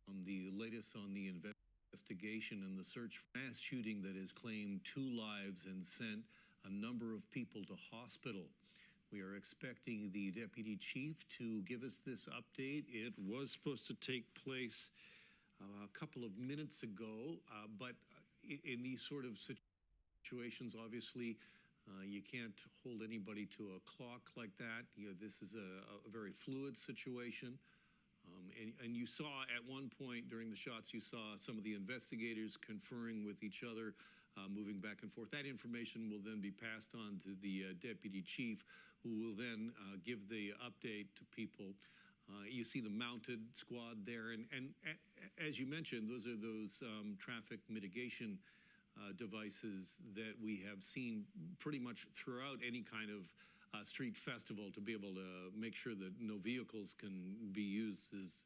on the latest on the investigation and the search for mass shooting that has claimed 2 lives and sent a number of people to hospital. We are expecting the deputy chief to give us this update. It was supposed to take place a couple of minutes ago, but in these sort of situations, obviously, you can't hold anybody to a clock like that. This is a very fluid situation. And you saw at one point during the shots, you saw some of the investigators conferring with each other, moving back and forth. That information will then be passed on to the deputy chief, who will then give the update to people. You see the mounted squad there. And as you mentioned, those are those traffic mitigation devices that we have seen pretty much throughout any kind of street festival, to be able to make sure that no vehicles can be used as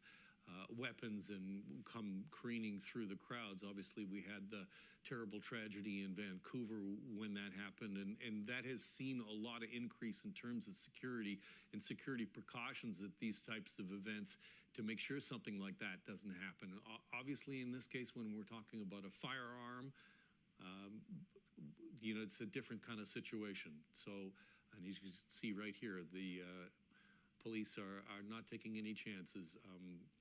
weapons and come careening through the crowds. Obviously, we had the terrible tragedy in Vancouver when that happened, and that has seen a lot of increase in terms of security and security precautions at these types of events to make sure something like that doesn't happen. Obviously, in this case, when we're talking about a firearm, it's a different kind of situation. So, and as you can see right here, the police are not taking any chances.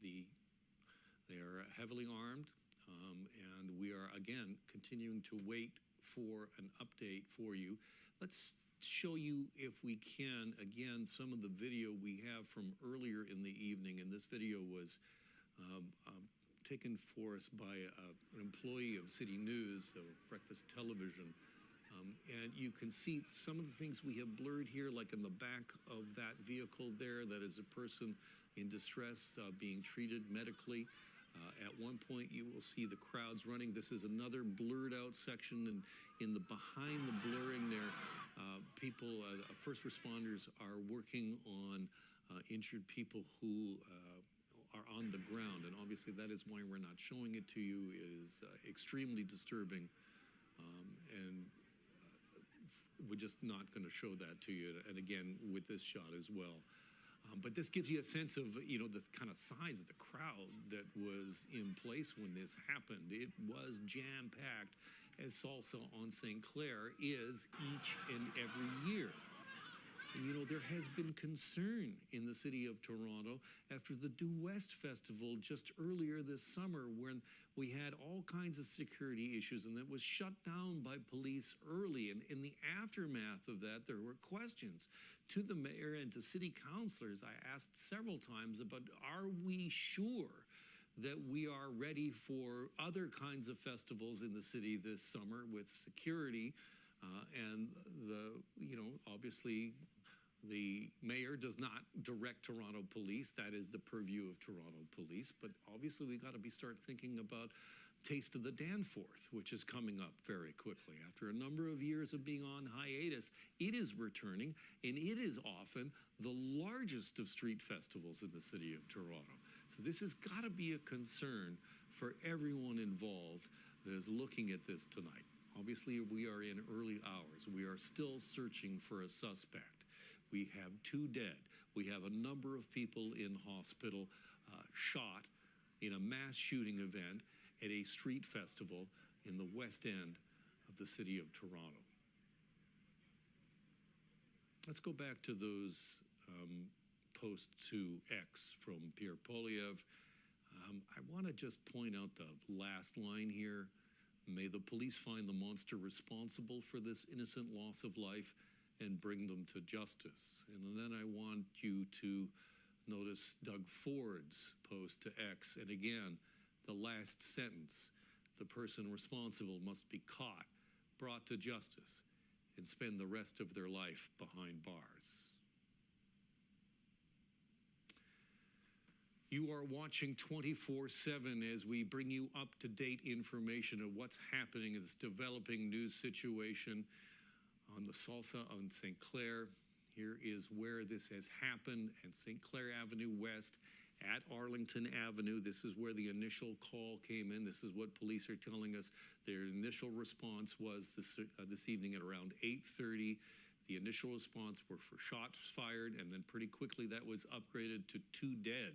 They are heavily armed, and we are, again, continuing to wait for an update for you. Let's show you, if we can, again, some of the video we have from earlier in the evening, and this video was taken for us by an employee of City News, of Breakfast Television. And you can see some of the things we have blurred here, like in the back of that vehicle there, that is a person in distress being treated medically. At one point, you will see the crowds running. This is another blurred out section, and in the behind the blurring there, people, first responders are working on injured people who are on the ground. And obviously that is why we're not showing it to you. It is extremely disturbing, and we're just not going to show that to you. And again, with this shot as well. But this gives you a sense of, the kind of size of the crowd that was in place when this happened. It was jam-packed, as Salsa on St. Clair is each and every year. And, there has been concern in the city of Toronto after the Due West Festival just earlier this summer, when we had all kinds of security issues, and it was shut down by police early. And in the aftermath of that, there were questions to the mayor and to city councilors. I asked several times about, are we sure that we are ready for other kinds of festivals in the city this summer with security? And obviously, the mayor does not direct Toronto Police. That is the purview of Toronto Police. But obviously, we got to start thinking about Taste of the Danforth, which is coming up very quickly. After a number of years of being on hiatus, it is returning, and it is often the largest of street festivals in the city of Toronto. So this has got to be a concern for everyone involved that is looking at this tonight. Obviously, we are in early hours. We are still searching for a suspect. We have 2 dead. We have a number of people in hospital shot in a mass shooting event at a street festival in the West End of the city of Toronto. Let's go back to those posts to X from Pierre Poilievre. I want to just point out the last line here. May the police find the monster responsible for this innocent loss of life and bring them to justice. And then I want you to notice Doug Ford's post to X. And again, the last sentence, the person responsible must be caught, brought to justice, and spend the rest of their life behind bars. You are watching 24/7 as we bring you up-to-date information of what's happening in this developing news situation on the Salsa on St. Clair. Here is where this has happened, at St. Clair Avenue West, at Arlington Avenue. This is where the initial call came in. This is what police are telling us. Their initial response was this evening at around 8:30. The initial response were for shots fired, and then pretty quickly that was upgraded to 2 dead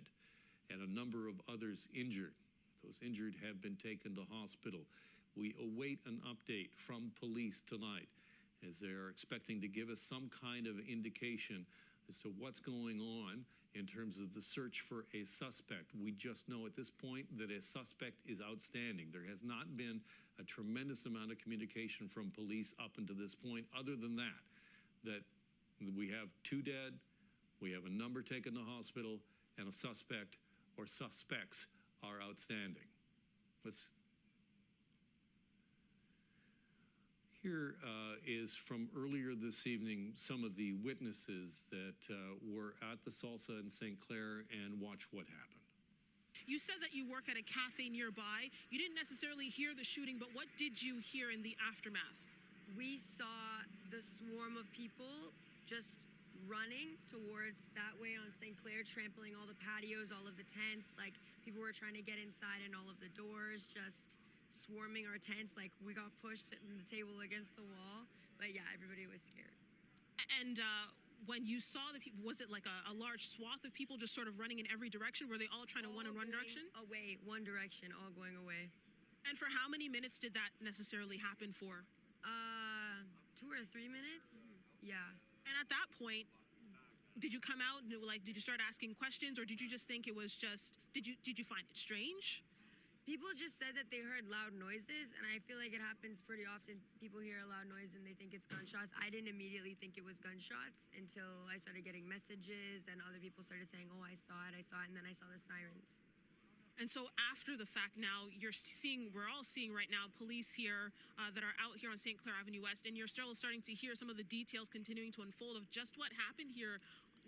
and a number of others injured. Those injured have been taken to hospital. We await an update from police tonight, as they are expecting to give us some kind of indication as to what's going on in terms of the search for a suspect. We just know at this point that a suspect is outstanding. There has not been a tremendous amount of communication from police up until this point, other than that we have 2 dead, we have a number taken to hospital, and a suspect or suspects are outstanding. Here is from earlier this evening some of the witnesses that were at the Salsa in St. Clair and watch what happened. You said that you work at a cafe nearby. You didn't necessarily hear the shooting, but what did you hear in the aftermath? We saw the swarm of people just running towards that way on St. Clair, trampling all the patios, all of the tents. Like, people were trying to get inside and all of the doors, just swarming our tents. Like, we got pushed in the table against the wall. But yeah, everybody was scared. And when you saw the people, was it like a large swath of people just sort of running in every direction? Were they all trying to run in one direction? Away, one direction, all going away. And for how many minutes did that necessarily happen for? 2 or 3 minutes. Yeah. And at that point, did you come out and did you start asking questions, or did you just think it was just, did you find it strange? People just said that they heard loud noises, and I feel like it happens pretty often. People hear a loud noise and they think it's gunshots. I didn't immediately think it was gunshots until I started getting messages and other people started saying, oh, I saw it, and then I saw the sirens. And so after the fact now, we're all seeing right now police here that are out here on St. Clair Avenue West, and you're still starting to hear some of the details continuing to unfold of just what happened here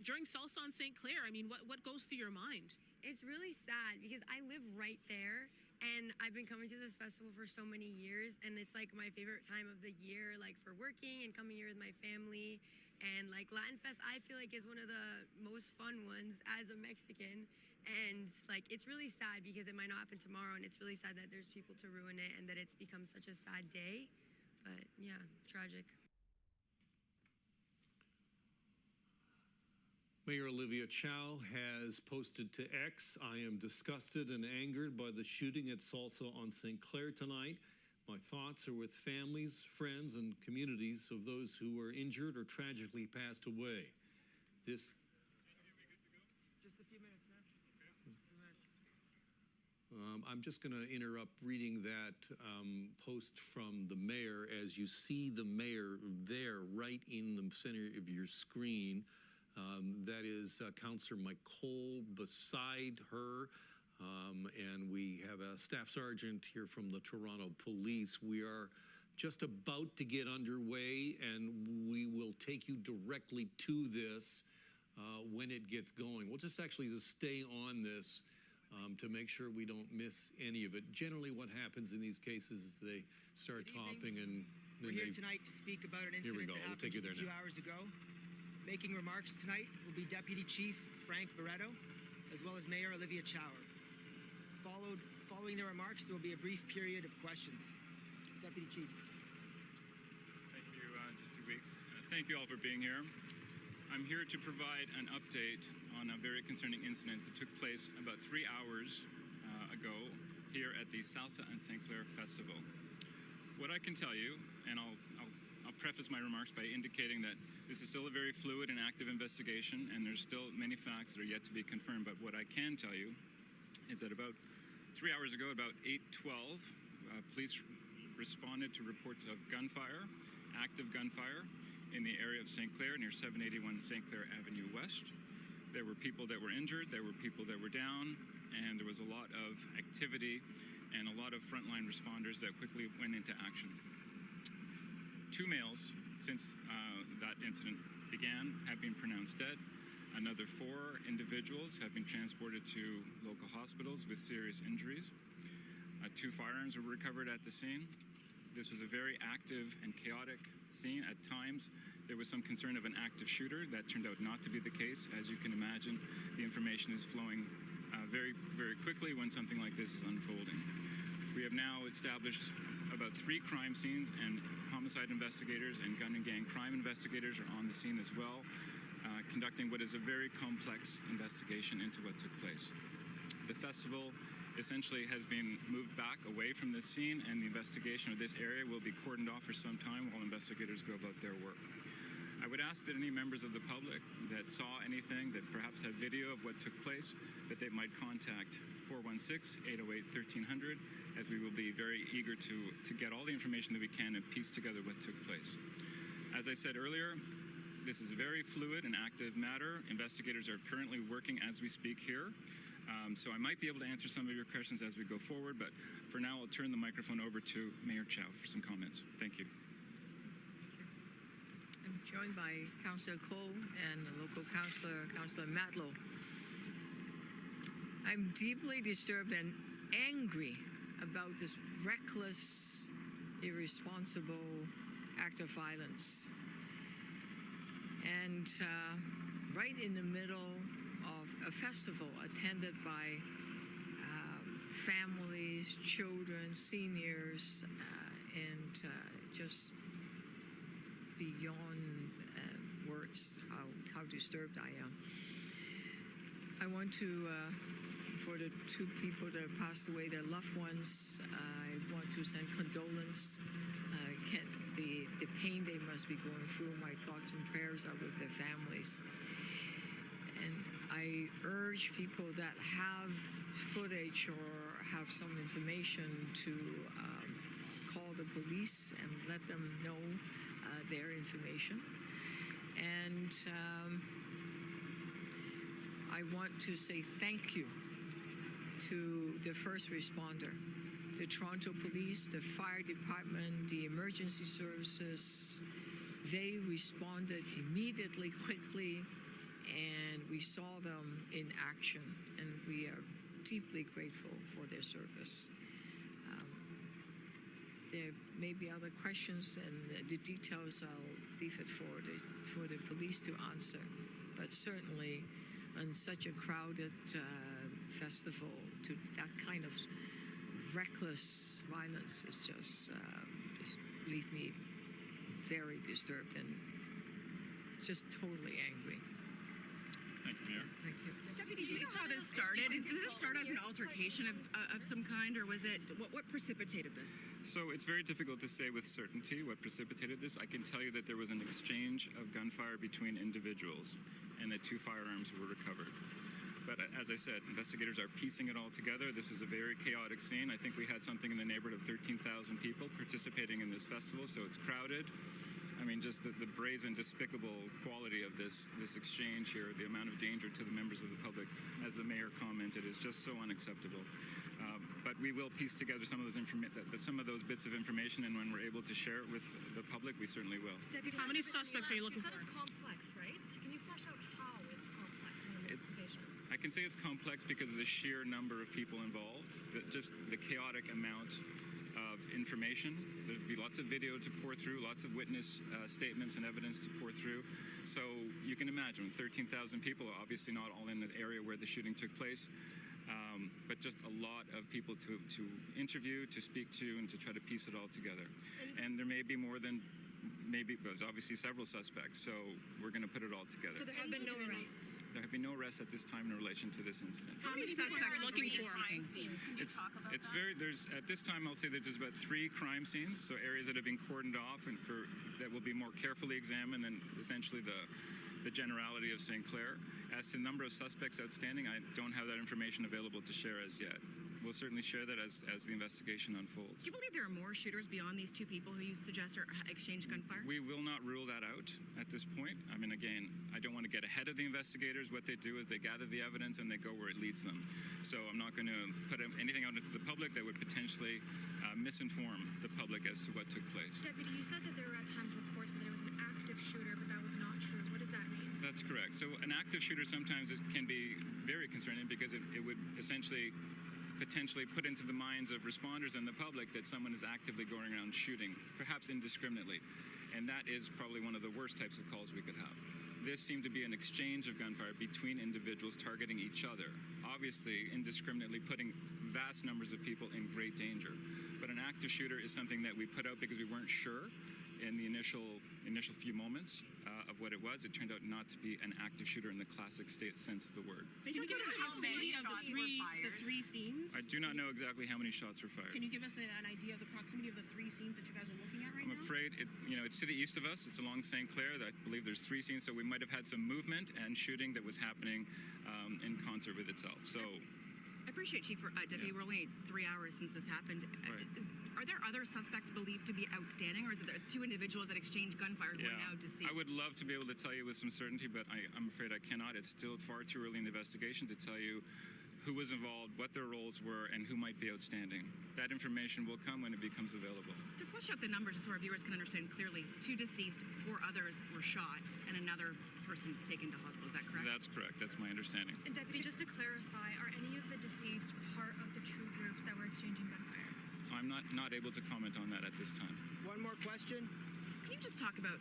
during Salsa on St. Clair. I mean, what goes through your mind? It's really sad because I live right there, and I've been coming to this festival for so many years, and it's like my favorite time of the year, like for working and coming here with my family. And like Latin Fest, I feel like is one of the most fun ones as a Mexican. And like, it's really sad because it might not happen tomorrow, and it's really sad that there's people to ruin it and that it's become such a sad day. But yeah, tragic. Mayor Olivia Chow has posted to X, I am disgusted and angered by the shooting at Salsa on St. Clair tonight. My thoughts are with families, friends, and communities of those who were injured or tragically passed away. This I'm just going to interrupt reading that post from the mayor. As you see the mayor there right in the center of your screen, that is Councillor McCole beside her, and we have a staff sergeant here from the Toronto Police. We are just about to get underway, and we will take you directly to this when it gets going. We'll just stay on this to make sure we don't miss any of it. Generally, what happens in these cases is they start topping, and we're here tonight to speak about an incident that happened just a few hours ago. Making remarks tonight will be Deputy Chief Frank Barretto, as well as Mayor Olivia Chow. Following their remarks, there will be a brief period of questions. Deputy Chief. Thank you, just 2 weeks. Thank you all for being here. I'm here to provide an update on a very concerning incident that took place about 3 hours ago here at the Salsa and St. Clair Festival. What I can tell you, and I'll preface my remarks by indicating that this is still a very fluid and active investigation, and there's still many facts that are yet to be confirmed. But what I can tell you is that about 3 hours ago, about 8:12, police responded to reports of gunfire, active gunfire, in the area of St. Clair near 781 St. Clair Avenue West. There were people that were injured, there were people that were down, and there was a lot of activity and a lot of frontline responders that quickly went into action. 2 males, since that incident began, have been pronounced dead. Another 4 individuals have been transported to local hospitals with serious injuries. 2 firearms were recovered at the scene. This was a very active and chaotic scene. At times, there was some concern of an active shooter. That turned out not to be the case. As you can imagine, the information is flowing very, very quickly when something like this is unfolding. We have now established about 3 crime scenes, and homicide investigators and gun and gang crime investigators are on the scene as well, conducting what is a very complex investigation into what took place. The festival essentially has been moved back away from this scene, and the investigation of this area will be cordoned off for some time while investigators go about their work. I would ask that any members of the public that saw anything, that perhaps have video of what took place, that they might contact 416-808-1300, as we will be very eager to get all the information that we can and piece together what took place. As I said earlier, this is a very fluid and active matter. Investigators are currently working as we speak here. So I might be able to answer some of your questions as we go forward, but for now I'll turn the microphone over to Mayor Chow for some comments. Thank you. I'm joined by Councillor Cole and the local councillor, Councillor Matlow. I'm deeply disturbed and angry about this reckless, irresponsible act of violence. And right in the middle of a festival attended by families, children, seniors, and just beyond words how disturbed I am. I want to, for the two people that passed away, their loved ones, I want to send condolence. The pain they must be going through, my thoughts and prayers are with their families. And I urge people that have footage or have some information to call the police and let them know their information. And I want to say thank you to the first responder, the Toronto Police, the Fire Department, the emergency services. They responded immediately, quickly, and we saw them in action, and we are deeply grateful for their service. There may be other questions, and the details I'll leave it for the police to answer. But certainly, on such a crowded festival, to that kind of reckless violence is just leave me very disturbed and just totally angry. Thank you, Mayor. Thank you. Deputy, do you know how this started? Did this start as an altercation of some kind, or was it, what precipitated this? So it's very difficult to say with certainty what precipitated this. I can tell you that there was an exchange of gunfire between individuals and that 2 firearms were recovered. But as I said, investigators are piecing it all together. This was a very chaotic scene. I think we had something in the neighborhood of 13,000 people participating in this festival, so it's crowded. I mean, just the brazen, despicable quality of this exchange here, the amount of danger to the members of the public, as the mayor commented, is just so unacceptable. But we will piece together some of those bits of information, and when we're able to share it with the public, we certainly will. Deputy, how many suspects are you looking for? It's complex, right? Can you flesh out how it's complex in the investigation? I can say it's complex because of the sheer number of people involved, just the chaotic amount of information. There'd be lots of video to pour through, lots of witness statements and evidence to pour through. So you can imagine 13,000 people, obviously not all in the area where the shooting took place, but just a lot of people to interview, to speak to, and to try to piece it all together. And there may be more than, there's obviously several suspects, so we're going to put it all together. So there have been no arrests? There have been no arrests at this time in relation to this incident. How many suspects are you looking for? It's very, at this time I'll say that there's about 3 crime scenes, so areas that have been cordoned off and that will be more carefully examined than essentially the generality of St. Clair. As to the number of suspects outstanding, I don't have that information available to share as yet. We'll certainly share that as the investigation unfolds. Do you believe there are more shooters beyond these 2 people who you suggest are exchanged gunfire? We will not rule that out at this point. I mean, again, I don't want to get ahead of the investigators. What they do is they gather the evidence and they go where it leads them. So I'm not going to put anything out into the public that would potentially misinform the public as to what took place. Deputy, you said that there were at times reports that there was an active shooter, but that was not true. What does that mean? That's correct. So an active shooter, sometimes it can be very concerning because it would essentially potentially put into the minds of responders and the public that someone is actively going around shooting, perhaps indiscriminately. And that is probably one of the worst types of calls we could have. This seemed to be an exchange of gunfire between individuals targeting each other, obviously indiscriminately putting vast numbers of people in great danger. But an active shooter is something that we put out because we weren't sure in the initial few moments of what it was, it turned out not to be an active shooter in the classic state sense of the word. Can you give us the proximity of the three scenes? I do not know exactly how many shots were fired. Can you give us an idea of the proximity of the three scenes that you guys are looking at right I'm now? afraid it's to the east of us. It's along St. Clair. I believe there's 3 scenes, so we might have had some movement and shooting that was happening in concert with itself. So, I appreciate, Chief. Deputy, Yeah. we're only 3 hours since this happened. Right. Are there other suspects believed to be outstanding, or is it there 2 individuals that exchanged gunfire who are now deceased? I would love to be able to tell you with some certainty, but I'm afraid I cannot. It's still far too early in the investigation to tell you who was involved, what their roles were, and who might be outstanding. That information will come when it becomes available. To flesh out the numbers just so our viewers can understand clearly, 2 deceased, 4 others were shot, and another person taken to hospital. Is that correct? That's correct. That's my understanding. And Deputy, just to clarify, are any of the deceased part of the 2 groups that were exchanging gunfire? I'm not able to comment on that at this time. One more question. Can you just talk about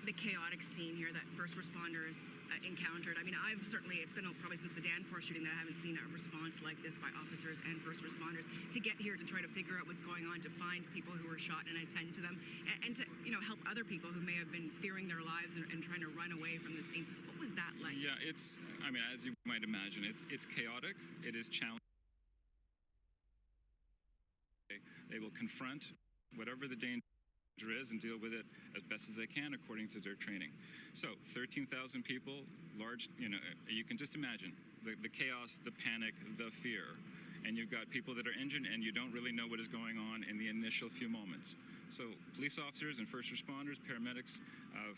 the chaotic scene here that first responders encountered? I mean, it's been probably since the Danforth shooting that I haven't seen a response like this by officers and first responders to get here to try to figure out what's going on, to find people who were shot and attend to them, and to help other people who may have been fearing their lives and trying to run away from the scene. What was that like? Yeah, as you might imagine, it's chaotic. It is challenging. They will confront whatever the danger is and deal with it as best as they can according to their training. So 13,000 people, large, you can just imagine the chaos, the panic, the fear. And you've got people that are injured and you don't really know what is going on in the initial few moments. So police officers and first responders, paramedics,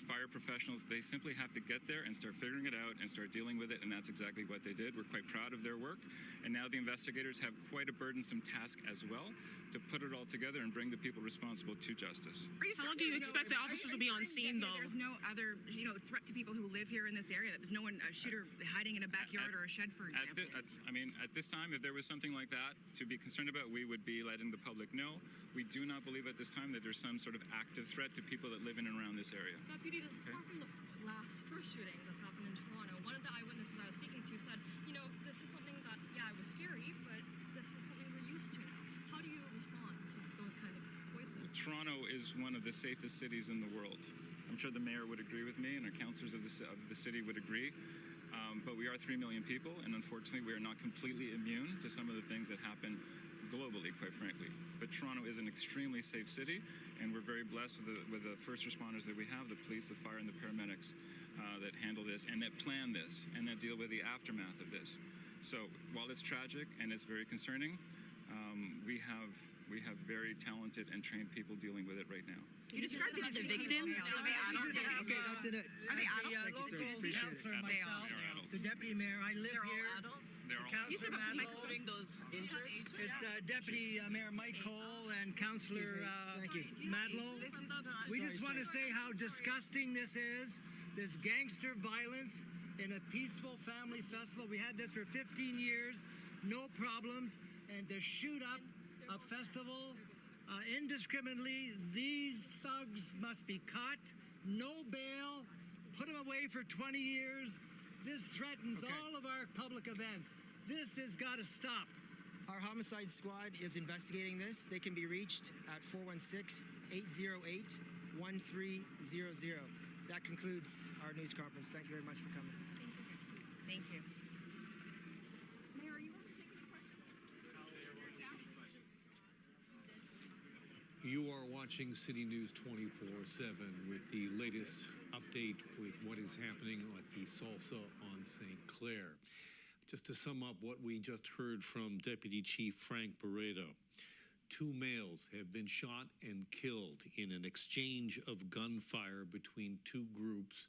fire professionals, they simply have to get there and start figuring it out and start dealing with it, and that's exactly what they did. We're quite proud of their work, and now the investigators have quite a burdensome task as well to put it all together and bring the people responsible to justice. How long do you expect the officers will be on scene, though? There's no other, threat to people who live here in this area. There's no one, a shooter hiding in a backyard or a shed, for example. At this time, if there was something like that to be concerned about, we would be letting the public know. We do not believe at this time that there's some sort of active threat to people that live in and around this area. Deputy, this is far from the first shooting that's happened in Toronto. One of the eyewitnesses I was speaking to said, this is something that, it was scary, but this is something we're used to now. How do you respond to those kind of voices? Toronto is one of the safest cities in the world. I'm sure the mayor would agree with me, and our councillors of the city would agree. But we are 3 million people, and unfortunately, we are not completely immune to some of the things that happen globally, quite frankly. But Toronto is an extremely safe city, and we're very blessed with the first responders that we have, the police, the fire, and the paramedics that handle this, and that plan this, and that deal with the aftermath of this. So while it's tragic and it's very concerning, we have very talented and trained people dealing with it right now. You described them as the victims. Are they adults? Okay, that's it. Are they adults? They are. The deputy mayor, I live here. They're all Councillor Madlow. Including those injured? It's Deputy Mayor Mike Cole and Councillor Madlow. We just want to say how disgusting this is, this gangster violence in a peaceful family festival. We had this for 15 years, no problems, and to shoot up a festival indiscriminately, these thugs must be caught, no bail, put them away for 20 years. This threatens all of our public events. This has got to stop. Our homicide squad is investigating this. They can be reached at 416-808-1300. That concludes our news conference. Thank you very much for coming. Thank you. You are watching City News 24/7 with the latest update with what is happening at the Salsa on St. Clair. Just to sum up what we just heard from Deputy Chief Frank Barreto, 2 males have been shot and killed in an exchange of gunfire between 2 groups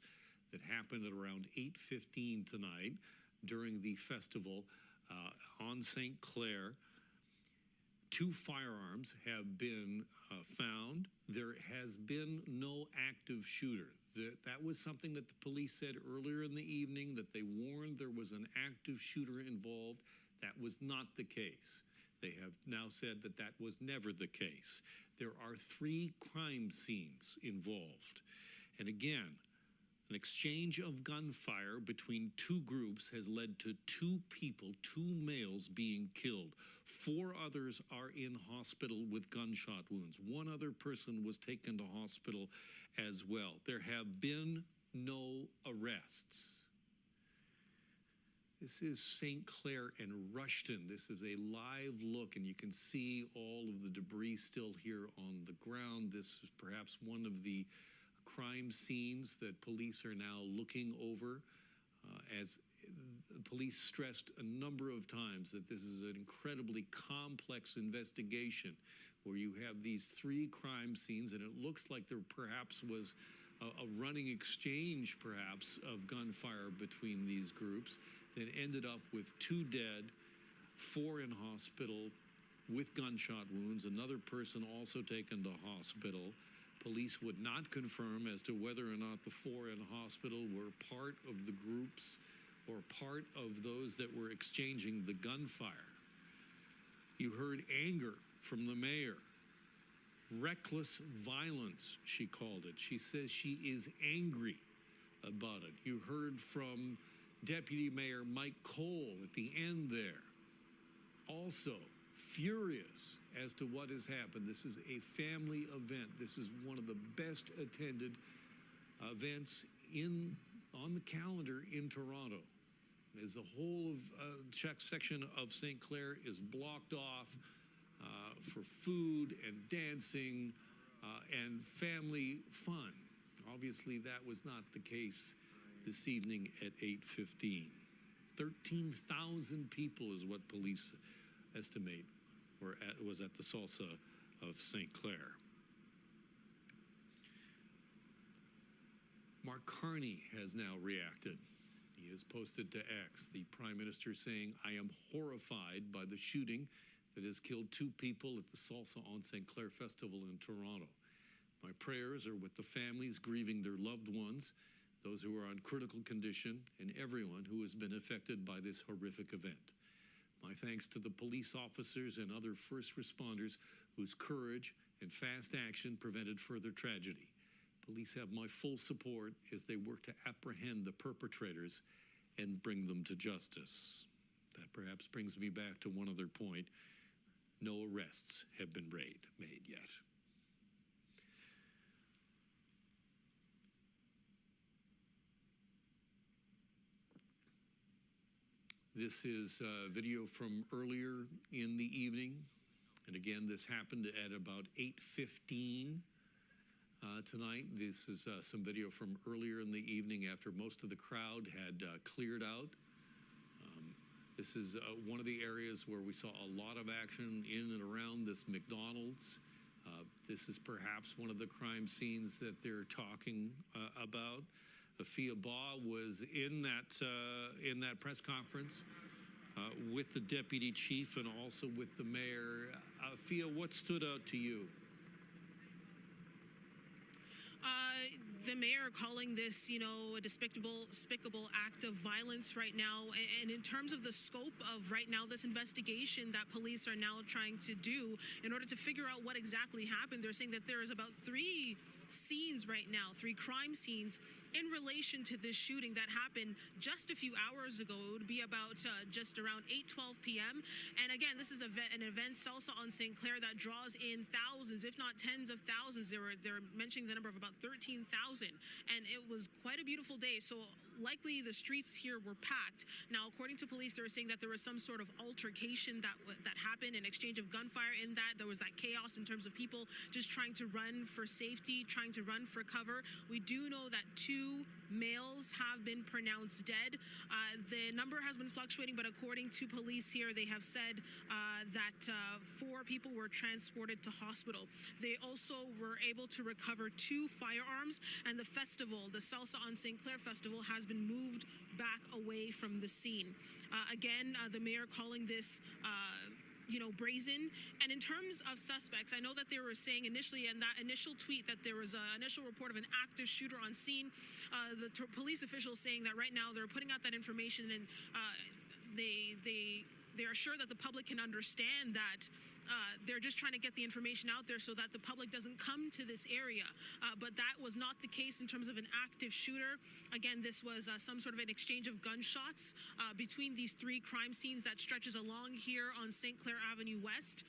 that happened at around 8:15 tonight during the festival on St. Clair. 2 firearms have been found. There has been no active shooter. That was something that the police said earlier in the evening, that they warned there was an active shooter involved. That was not the case. They have now said that that was never the case. There are 3 crime scenes involved. And again, An exchange of gunfire between two groups has led to two people, two males, being killed. 4 others are in hospital with gunshot wounds. 1 other person was taken to hospital as well. There have been no arrests. This is St. Clair and Rushton. This is a live look, and you can see all of the debris still here on the ground. This is perhaps one of the crime scenes that police are now looking over, as police stressed a number of times that this is an incredibly complex investigation where you have these 3 crime scenes, and it looks like there perhaps was a running exchange perhaps of gunfire between these groups that ended up with 2 dead, 4 in hospital with gunshot wounds, another person also taken to hospital. Police would not confirm as to whether or not the 4 in hospital were part of the groups or part of those that were exchanging the gunfire. You heard anger from the mayor. Reckless violence, she called it. She says she is angry about it. You heard from Deputy Mayor Mike Cole at the end there, also furious as to what has happened. This is a family event. This is one of the best attended events on the calendar in Toronto. As the whole of section of St. Clair is blocked off for food and dancing and family fun. Obviously, that was not the case this evening at 8:15. 13,000 people is what police estimate was at the Salsa of St. Clair. Mark Carney has now reacted. He has posted to X, the Prime Minister, saying, "I am horrified by the shooting that has killed 2 people at the Salsa on St. Clair Festival in Toronto. My prayers are with the families grieving their loved ones, those who are on critical condition, and everyone who has been affected by this horrific event. My thanks to the police officers and other first responders whose courage and fast action prevented further tragedy. Police have my full support as they work to apprehend the perpetrators and bring them to justice." That perhaps brings me back to one other point. No arrests have been made yet. This is video from earlier in the evening. And again, this happened at about 8:15 tonight. This is some video from earlier in the evening after most of the crowd had cleared out. This is one of the areas where we saw a lot of action in and around this McDonald's. This is perhaps one of the crime scenes that they're talking about. Afia Ba was in that press conference with the deputy chief and also with the mayor. Afia, what stood out to you? The mayor calling this, a despicable act of violence right now. And in terms of the scope of right now this investigation that police are now trying to do in order to figure out what exactly happened, they're saying that there is about 3 scenes right now, 3 crime scenes in relation to this shooting that happened just a few hours ago. It would be about just around 8:12 p.m. And again, this is an event, Salsa on St. Clair, that draws in thousands, if not tens of thousands. They're mentioning the number of about 13,000. And it was quite a beautiful day. So likely the streets here were packed. Now, according to police, they were saying that there was some sort of altercation that happened, an exchange of gunfire in that. There was that chaos in terms of people just trying to run for safety, trying to run for cover. We do know that 2 males have been pronounced dead. The number has been fluctuating, but according to police here, they have said that 4 people were transported to hospital. They also were able to recover 2 firearms, and the festival, the Salsa on St. Clair Festival, has been moved back away from the scene. Again, the mayor calling this brazen. And in terms of suspects, I know that they were saying initially in that initial tweet that there was an initial report of an active shooter on scene. The police officials saying that right now they're putting out that information, and they are sure that the public can understand that they're just trying to get the information out there so that the public doesn't come to this area. But that was not the case in terms of an active shooter. Again, this was some sort of an exchange of gunshots between these three crime scenes that stretches along here on St. Clair Avenue West.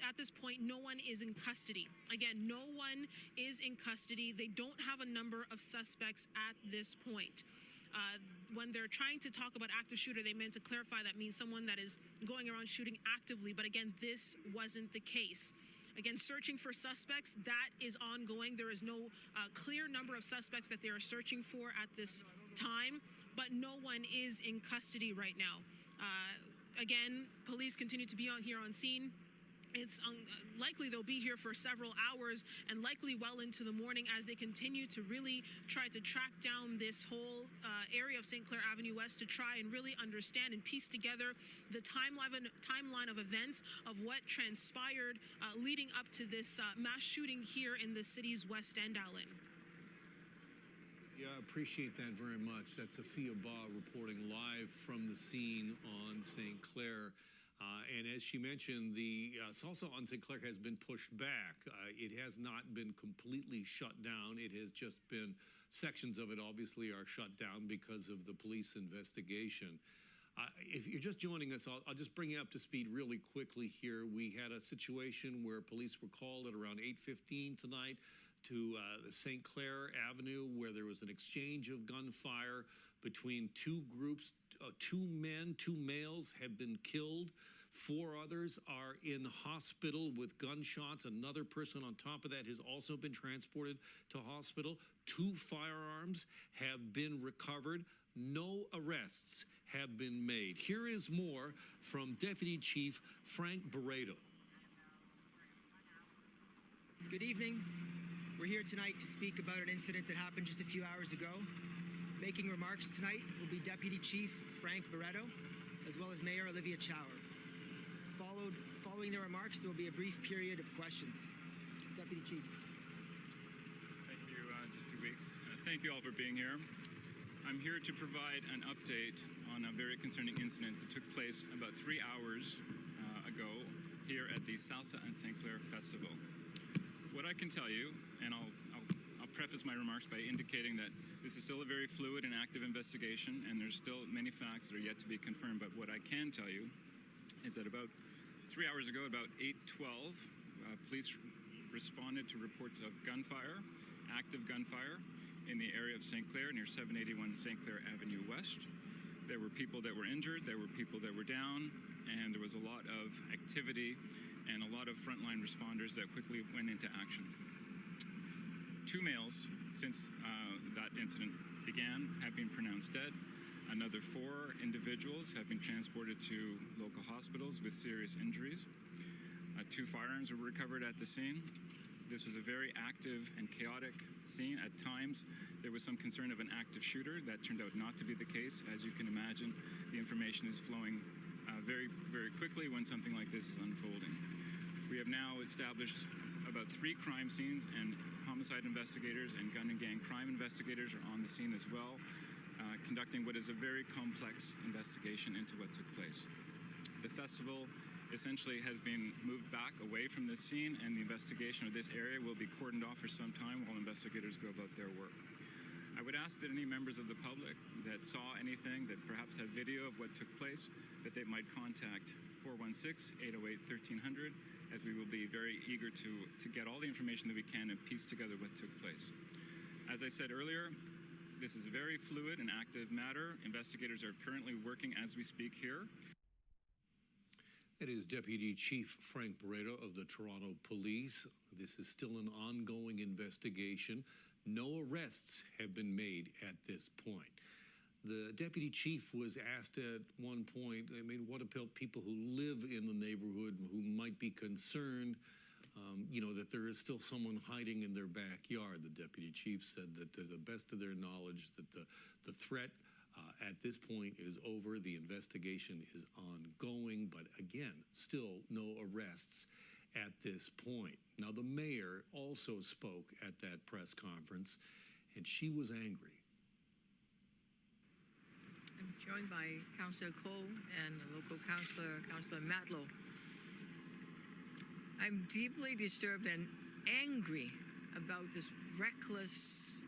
At this point, no one is in custody. Again, no one is in custody. They don't have a number of suspects at this point. When they're trying to talk about active shooter, they meant to clarify that means someone that is going around shooting actively. But again, this wasn't the case. Again, searching for suspects, that is ongoing. There is no clear number of suspects that they are searching for at this time, but no one is in custody right now. Again, police continue to be out here on scene. It's likely they'll be here for several hours and likely well into the morning as they continue to really try to track down this whole area of St. Clair Avenue West to try and really understand and piece together the timeline of events of what transpired leading up to this mass shooting here in the city's West End, Alan. Yeah, I appreciate that very much. That's Sophia Baugh reporting live from the scene on St. Clair. And as she mentioned, the Salsa on St. Clair has been pushed back. It has not been completely shut down. It has just been, sections of it obviously are shut down because of the police investigation. If you're just joining us, I'll just bring you up to speed really quickly here. We had a situation where police were called at around 8:15 tonight to St. Clair Avenue, where there was an exchange of gunfire between two groups. Two males have been killed. 4 others are in hospital with gunshots. Another person on top of that has also been transported to hospital. 2 firearms have been recovered. No arrests have been made. Here is more from Deputy Chief Frank Barreto. Good evening. We're here tonight to speak about an incident that happened just a few hours ago. Making remarks tonight will be Deputy Chief Frank Barreto, as well as Mayor Olivia Chower. Following their remarks, there will be a brief period of questions. Deputy Chief. Thank you, Jesse Weeks. Thank you all for being here. I'm here to provide an update on a very concerning incident that took place about 3 hours ago here at the Salsa and St. Clair Festival. What I can tell you, and I'll preface my remarks by indicating that this is still a very fluid and active investigation, and there's still many facts that are yet to be confirmed. But what I can tell you is that about 3 hours ago, about 8:12, police responded to reports of gunfire, active gunfire, in the area of St. Clair near 781 St. Clair Avenue West. There were people that were injured, there were people that were down, and there was a lot of activity and a lot of frontline responders that quickly went into action. 2 males, since that incident began, have been pronounced dead. Another 4 individuals have been transported to local hospitals with serious injuries. 2 firearms were recovered at the scene. This was a very active and chaotic scene. At times, there was some concern of an active shooter. That turned out not to be the case. As you can imagine, the information is flowing very, very quickly when something like this is unfolding. We have now established about 3 crime scenes, and homicide investigators and gun and gang crime investigators are on the scene as well, conducting what is a very complex investigation into what took place. The festival essentially has been moved back away from this scene, and the investigation of this area will be cordoned off for some time while investigators go about their work. I would ask that any members of the public that saw anything, that perhaps have video of what took place, that they might contact 416-808-1300, as we will be very eager to get all the information that we can and piece together what took place. As I said earlier, this is a very fluid and active matter. Investigators are currently working as we speak here. That is Deputy Chief Frank Barreto of the Toronto Police. This is still an ongoing investigation. No arrests have been made at this point. The deputy chief was asked at one point, what about people who live in the neighborhood who might be concerned, that there is still someone hiding in their backyard? The deputy chief said that to the best of their knowledge that the threat at this point is over. The investigation is ongoing, but again, still no arrests at this point. Now, the mayor also spoke at that press conference, and she was angry. I'm joined by Councillor Cole and the local councillor, Councillor Matlow. I'm deeply disturbed and angry about this reckless,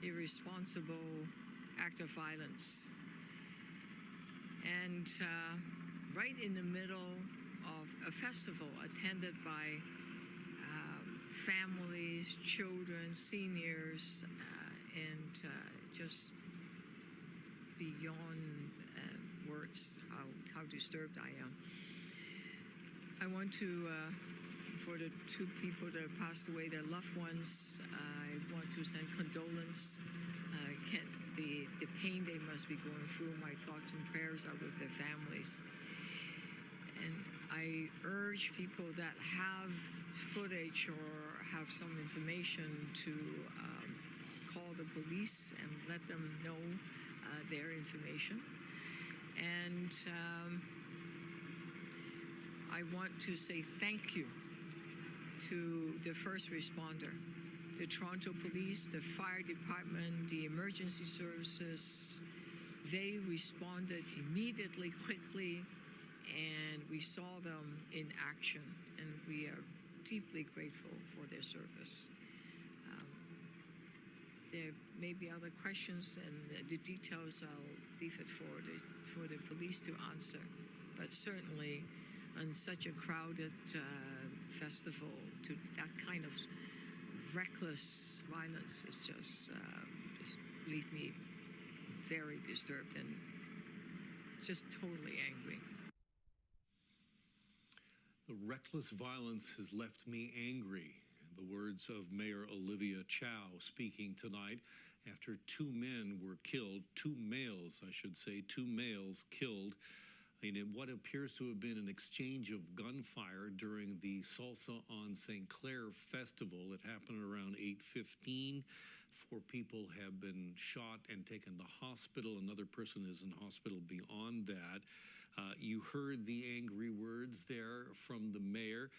irresponsible act of violence. And right in the middle of a festival attended by families, children, seniors, and just beyond words how disturbed I am. I want to, for the two people that passed away, their loved ones, I want to send condolence. The pain they must be going through, my thoughts and prayers are with their families. And I urge people that have footage or have some information to call the police and let them know their information. And I want to say thank you to the first responder, the Toronto Police, the Fire Department, the emergency services. They responded immediately, quickly, and we saw them in action, and we are deeply grateful for their service. There may be other questions, and the details I'll leave it for the police to answer. But certainly, on such a crowded festival, to that kind of reckless violence is just leave me very disturbed and just totally angry. The reckless violence has left me angry. The words of Mayor Olivia Chow speaking tonight after two men were killed, two males, I should say, two males killed in what appears to have been an exchange of gunfire during the Salsa on St. Clair festival. It happened around 8:15. 4 people have been shot and taken to hospital. Another person is in hospital beyond that. You heard the angry words there from the mayor.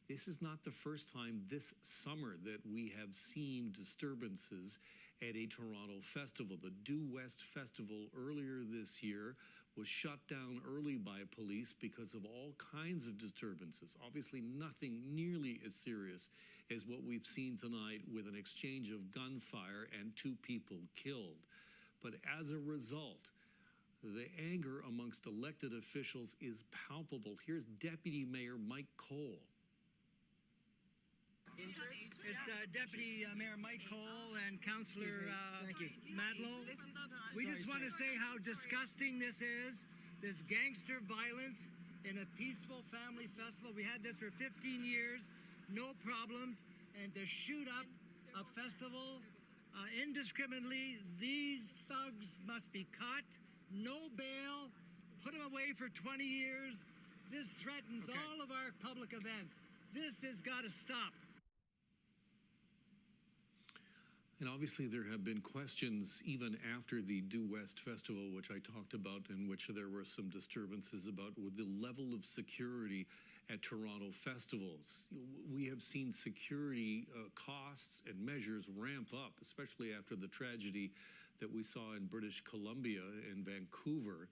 This is not the first time this summer that we have seen disturbances at a Toronto festival. The Due West Festival earlier this year was shut down early by police because of all kinds of disturbances. Obviously nothing nearly as serious as what we've seen tonight with an exchange of gunfire and 2 people killed. But as a result, the anger amongst elected officials is palpable. Here's Deputy Mayor Mike Cole. It's Deputy Mayor Mike Cole and Councillor Matlow. We just want to say how disgusting this is, this gangster violence in a peaceful family festival. We had this for 15 years, no problems, and to shoot up a festival indiscriminately, these thugs must be caught, no bail, put them away for 20 years. This threatens all of our public events. This has got to stop. And obviously there have been questions even after the Due West Festival, which I talked about, in which there were some disturbances about with the level of security at Toronto festivals. We have seen security costs and measures ramp up, especially after the tragedy that we saw in British Columbia in Vancouver.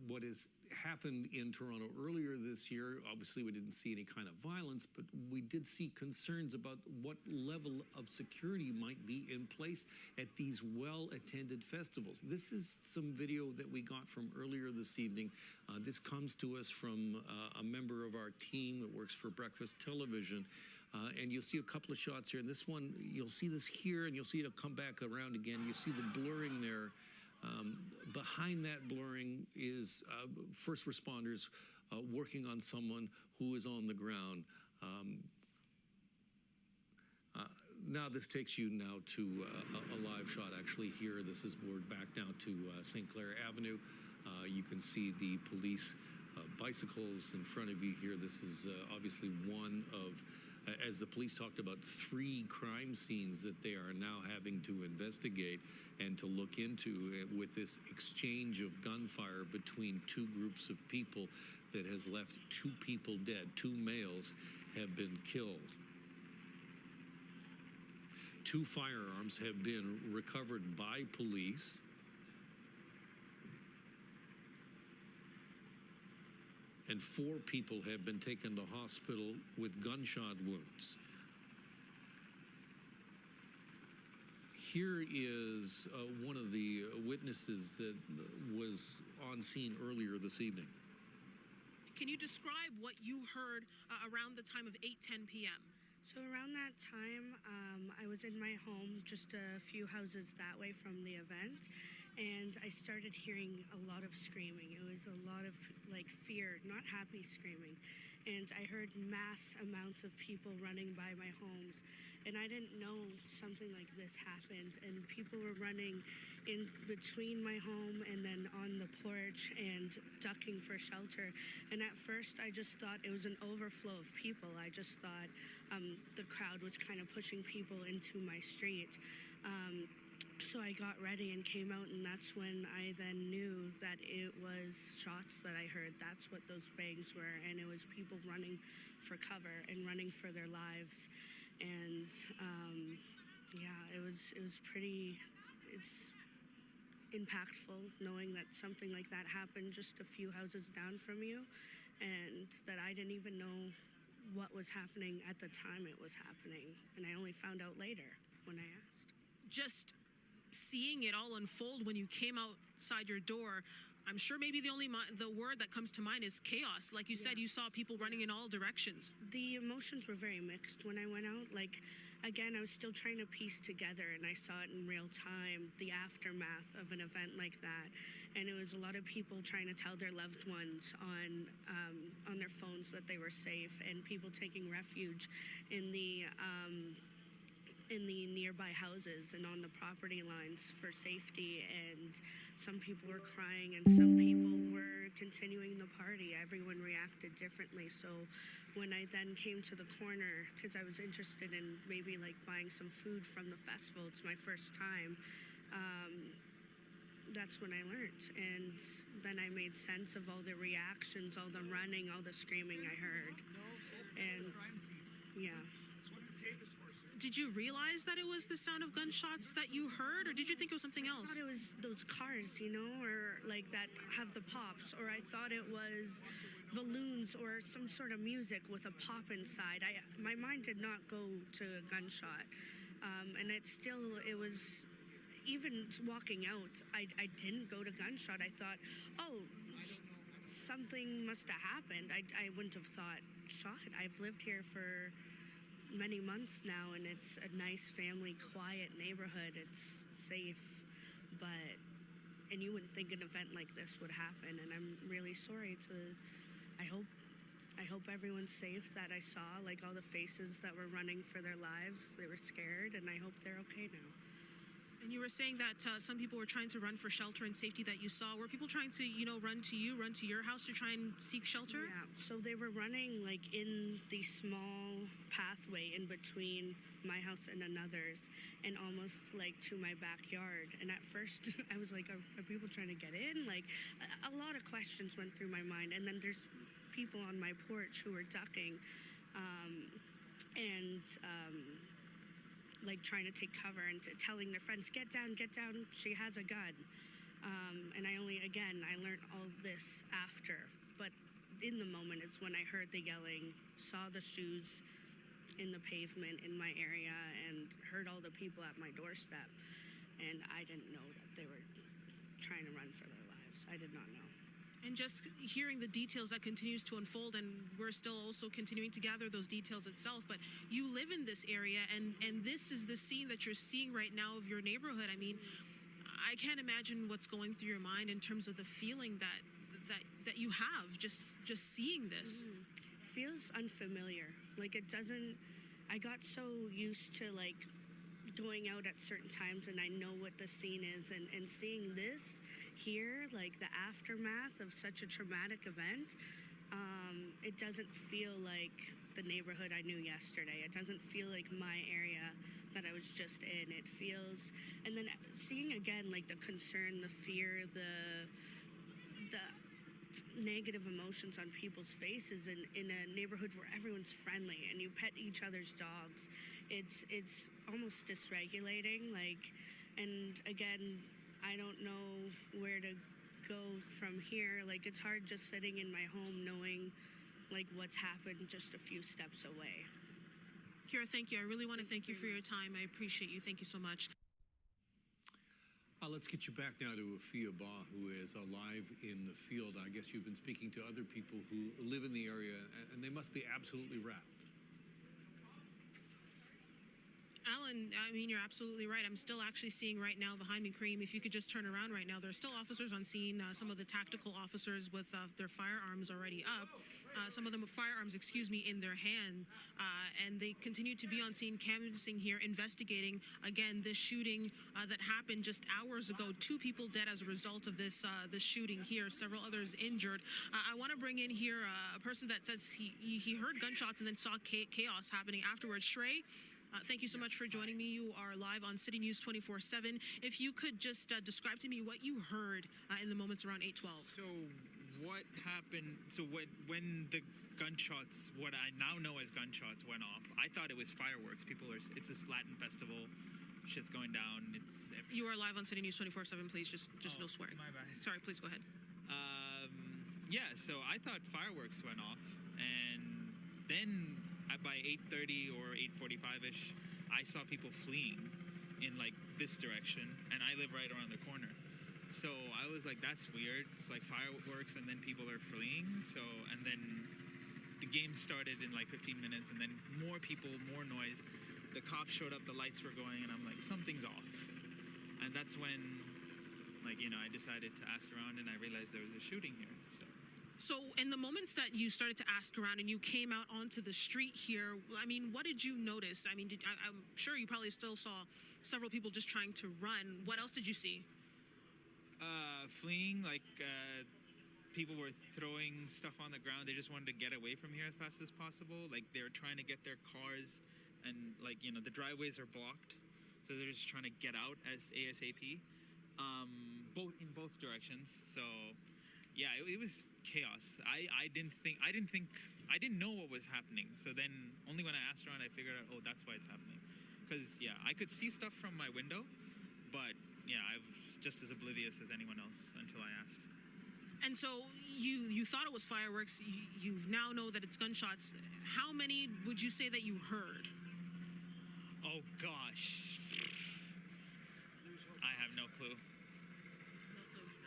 What has happened in Toronto earlier this year, obviously we didn't see any kind of violence, but we did see concerns about what level of security might be in place at these well-attended festivals. This is some video that we got from earlier this evening. This comes to us from a member of our team that works for Breakfast Television. And you'll see a couple of shots here. And this one, you'll see this here, and you'll see it come back around again. You see the blurring there. Behind that blurring is first responders working on someone who is on the ground. Now this takes you now to a live shot actually here. This is moored back now to St. Clair Avenue. You can see the police bicycles in front of you here. This is obviously one of, as the police talked about, 3 crime scenes that they are now having to investigate and to look into with this exchange of gunfire between 2 groups of people that has left 2 people dead. 2 males have been killed. 2 firearms have been recovered by police. and 4 people have been taken to hospital with gunshot wounds. Here is one of the witnesses that was on scene earlier this evening. Can you describe what you heard around the time of 8:10 p.m.? So around that time, I was in my home just a few houses that way from the event, and I started hearing a lot of screaming. It was a lot of like fear, not happy screaming. And I heard mass amounts of people running by my homes, and I didn't know something like this happened. And people were running in between my home and then on the porch and ducking for shelter. And at first I just thought it was an overflow of people. I just thought the crowd was kind of pushing people into my street. So I got ready and came out, and that's when I then knew that it was shots that I heard. That's what those bangs were, and it was people running for cover and running for their lives. And yeah, it was pretty, it's impactful knowing that something like that happened just a few houses down from you, and that I didn't even know what was happening at the time it was happening, and I only found out later when I asked. Just seeing it all unfold when you came outside your door, I'm sure maybe the word that comes to mind is chaos. Like you said, you saw people running in all directions. The emotions were very mixed when I went out. Like, again, I was still trying to piece together, and I saw it in real time, the aftermath of an event like that. And it was a lot of people trying to tell their loved ones on their phones that they were safe, and people taking refuge in the nearby houses and on the property lines for safety. And some people were crying, and some people were continuing the party. Everyone reacted differently. So when I then came to the corner, because I was interested in maybe like buying some food from the festival, it's my first time, that's when I learned. And then I made sense of all the reactions, all the running, all the screaming I heard. And yeah. Did you realize that it was the sound of gunshots that you heard, or did you think it was something else? I thought it was those cars, you know, or like that have the pops, or I thought it was balloons or some sort of music with a pop inside. My mind did not go to a gunshot, and it was, even walking out, I didn't go to gunshot. I thought, oh, something must have happened. I wouldn't have thought shot. I've lived here for many months now, and it's a nice family, quiet neighborhood. It's safe, and you wouldn't think an event like this would happen. And I'm really sorry I hope everyone's safe that I saw, like all the faces that were running for their lives. They were scared, and I hope they're okay now. And you were saying that some people were trying to run for shelter and safety that you saw. Were people trying to, run to your house to try and seek shelter? Yeah, so they were running like in the small pathway in between my house and another's, and almost like to my backyard. And at first I was like, are people trying to get in? Like a lot of questions went through my mind. And then there's people on my porch who were ducking, like trying to take cover and telling their friends, get down, she has a gun. And I learned all this after, but in the moment it's when I heard the yelling, saw the shoes in the pavement in my area, and heard all the people at my doorstep. And I didn't know that they were trying to run for their lives. I did not know. And just hearing the details that continues to unfold, and we're still also continuing to gather those details itself, but you live in this area, and this is the scene that you're seeing right now of your neighborhood. I mean, I can't imagine what's going through your mind in terms of the feeling that you have just seeing this. It feels unfamiliar. Like I got so used to like going out at certain times, and I know what the scene is, and seeing this here, like the aftermath of such a traumatic event, it doesn't feel like the neighborhood I knew yesterday. It doesn't feel like my area that I was just in. It feels, and then seeing again like the concern, the fear, the negative emotions on people's faces in a neighborhood where everyone's friendly and you pet each other's dogs. It's almost dysregulating, like, and again, I don't know where to go from here. Like, it's hard just sitting in my home knowing, like, what's happened just a few steps away. Kira, thank you. I really want to thank you for your time. I appreciate you. Thank you so much. Let's get you back now to Afia Ba, who is alive in the field. I guess you've been speaking to other people who live in the area, and they must be absolutely wrapped. Alan, I mean, you're absolutely right. I'm still actually seeing right now behind me, Kareem, if you could just turn around right now, there are still officers on scene, some of the tactical officers with their firearms already up, some of them with firearms, in their hand, and they continue to be on scene, canvassing here, investigating, again, this shooting that happened just hours ago. 2 people dead as a result of this shooting here, several others injured. I want to bring in here a person that says he heard gunshots and then saw chaos happening afterwards. Shrey, thank you so much for joining me. You are live on City News 24/7. If you could just describe to me what you heard in the moments around 8:12. So what happened? So when the gunshots, what I now know as gunshots, went off, I thought it was fireworks. It's this Latin festival. Shit's going down. You are live on City News 24/7. Please, just no swearing. My bad. Sorry, please go ahead. Yeah, so I thought fireworks went off, and then by 8:30 or 8:45ish, I saw people fleeing in like this direction, and I live right around the corner. So I was like, that's weird. It's like fireworks, and then people are fleeing. So, and then the game started in like 15 minutes, and then more people, more noise. The cops showed up, the lights were going, and I'm like, something's off. And that's when, like, I decided to ask around, and I realized there was a shooting here. So in the moments that you started to ask around and you came out onto the street here, I mean, what did you notice? I mean, I'm sure you probably still saw several people just trying to run. What else did you see? Fleeing, like people were throwing stuff on the ground. They just wanted to get away from here as fast as possible. Like they were trying to get their cars, and like the driveways are blocked, so they're just trying to get out as ASAP. In both directions. So. Yeah, it was chaos. I didn't know what was happening. So then only when I asked around, I figured out, oh, that's why it's happening. Because, yeah, I could see stuff from my window, but, yeah, I was just as oblivious as anyone else until I asked. And so you thought it was fireworks. You now know that it's gunshots. How many would you say that you heard? Oh, gosh. I have no clue.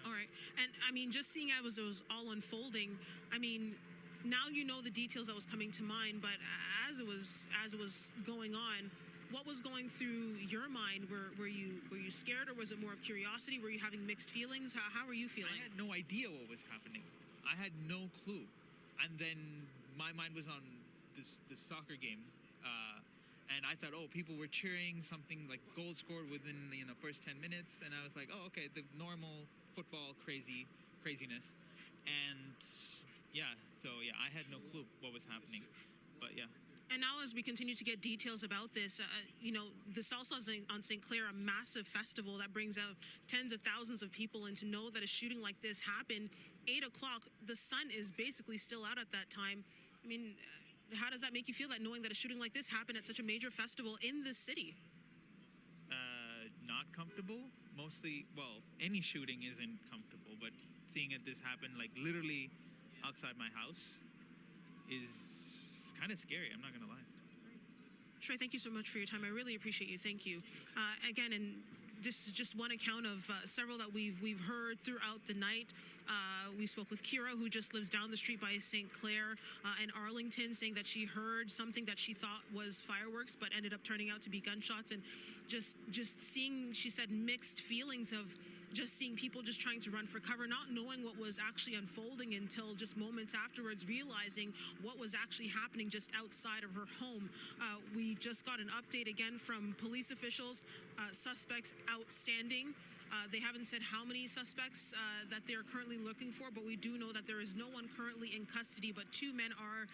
All right. And I mean, just seeing as it was all unfolding, I mean, now you know the details that was coming to mind, but as it was going on, what was going through your mind? Were you scared, or was it more of curiosity? Were you having mixed feelings? How were you feeling? I had no idea what was happening. I had no clue. And then my mind was on this soccer game. And I thought, oh, people were cheering, something like goal scored within the first 10 minutes. And I was like, oh, okay, the normal football craziness. And I had no clue what was happening. But yeah. And now as we continue to get details about this, the Salsa on St. Clair, a massive festival that brings out tens of thousands of people, and to know that a shooting like this happened, 8 o'clock, the sun is basically still out at that time. I mean, how does that make you feel, that knowing that a shooting like this happened at such a major festival in this city? Not comfortable. Mostly, well, any shooting isn't comfortable, but seeing this happen, like literally outside my house, is kind of scary. I'm not gonna lie. Sure, thank you so much for your time. I really appreciate you. Thank you. Again, and this is just one account of several that we've heard throughout the night. We spoke with Kira, who just lives down the street by St. Clair and Arlington, saying that she heard something that she thought was fireworks, but ended up turning out to be gunshots. And just seeing, she said, mixed feelings of just seeing people just trying to run for cover, not knowing what was actually unfolding until just moments afterwards, realizing what was actually happening just outside of her home. We just got an update again from police officials, suspects outstanding. They haven't said how many suspects that they're currently looking for, but we do know that there is no one currently in custody, but 2 men are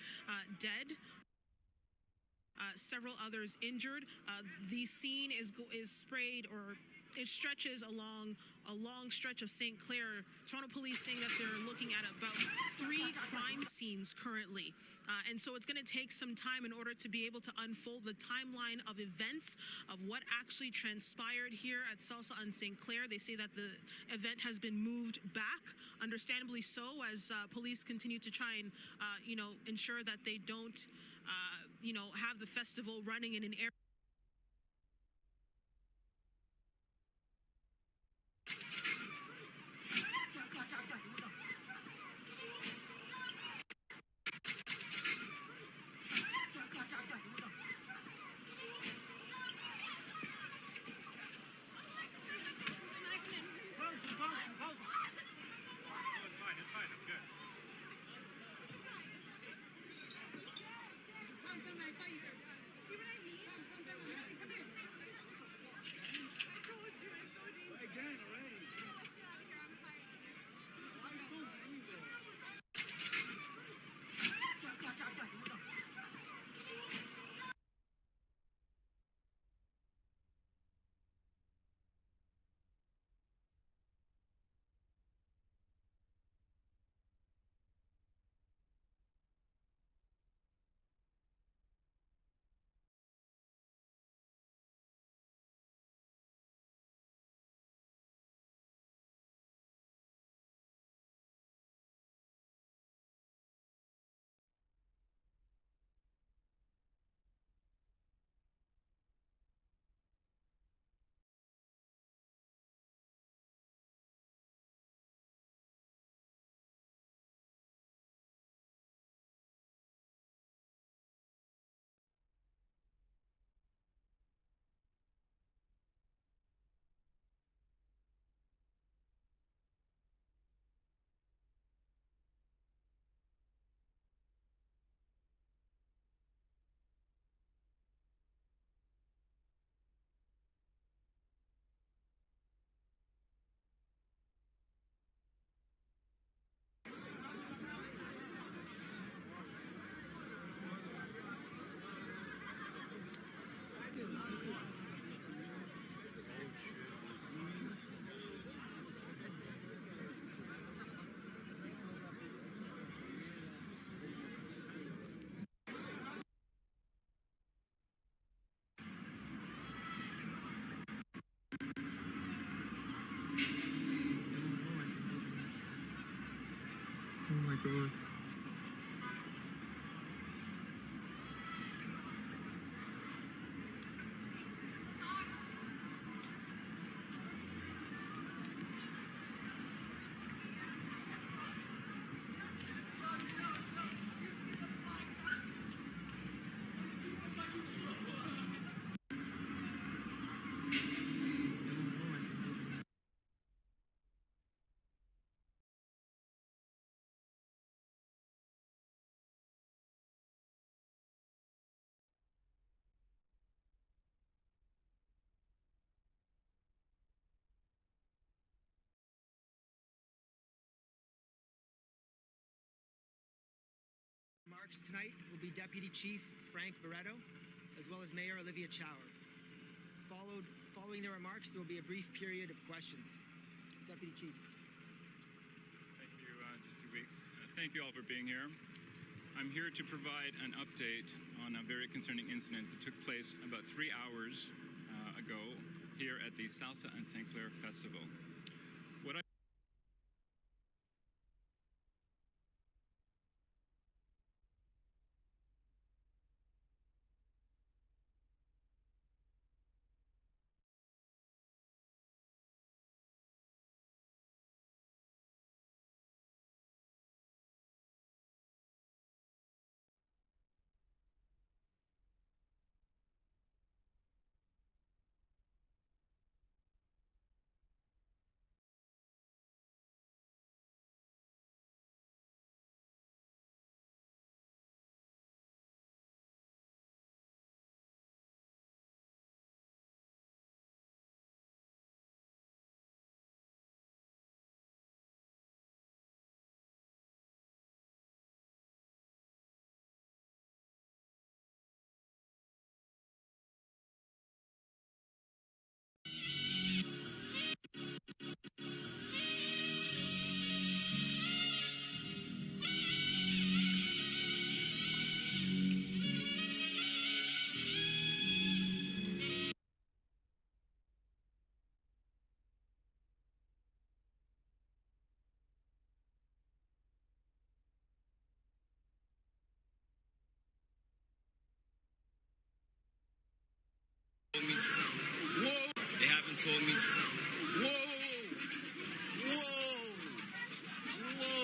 dead. Several others injured. The scene is sprayed or it stretches along a long stretch of St. Clair. Toronto police saying that they're looking at about 3 crime scenes currently. And so it's going to take some time in order to be able to unfold the timeline of events of what actually transpired here at Salsa on St. Clair. They say that the event has been moved back, understandably so, as police continue to try and, ensure that they don't, have the festival running in an area. Oh my god. Remarks tonight will be Deputy Chief Frank Barreto, as well as Mayor Olivia Chower. Following their remarks, there will be a brief period of questions. Deputy Chief. Thank you, Jesse Weeks. Thank you all for being here. I'm here to provide an update on a very concerning incident that took place about 3 hours ago here at the Salsa and St. Clair Festival. What I Whoa! They haven't told me to. Whoa! Whoa! Whoa!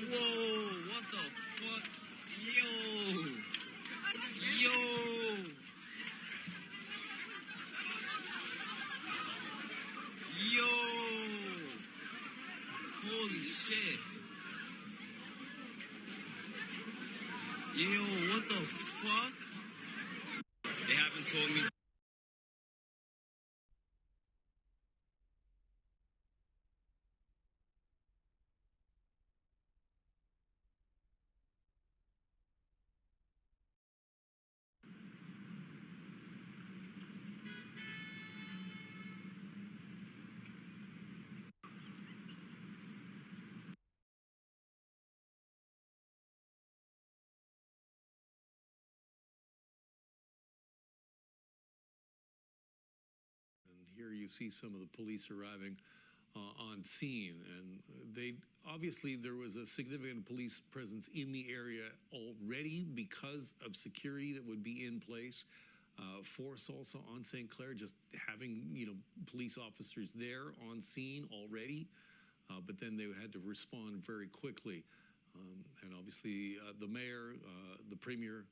Whoa! What the fuck? Yo! Yo! Yo! Holy shit! Yo, what the fuck? They haven't told me. And here you see some of the police arriving on scene, and they obviously there was a significant police presence in the area already because of security that would be in place for Salsa on St. Clair. Just having police officers there on scene already, but then they had to respond very quickly, and obviously the mayor, the premier.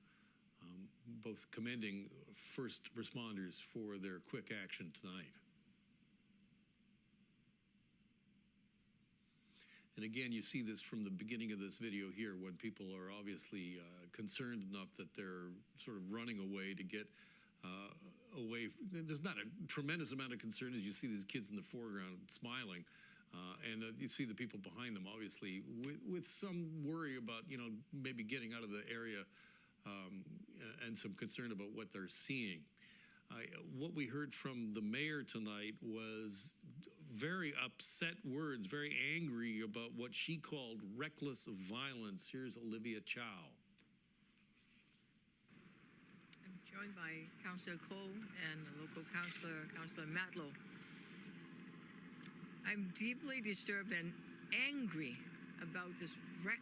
Both commending first responders for their quick action tonight. And again, you see this from the beginning of this video here when people are obviously concerned enough that they're sort of running away to get away. There's not a tremendous amount of concern as you see these kids in the foreground smiling. And you see the people behind them, obviously, with some worry about, maybe getting out of the area and some concern about what they're seeing. What we heard from the mayor tonight was very upset words, very angry about what she called reckless violence. Here's Olivia Chow. I'm joined by Councillor Cole and the local councillor, Councillor Matlow. I'm deeply disturbed and angry about this reckless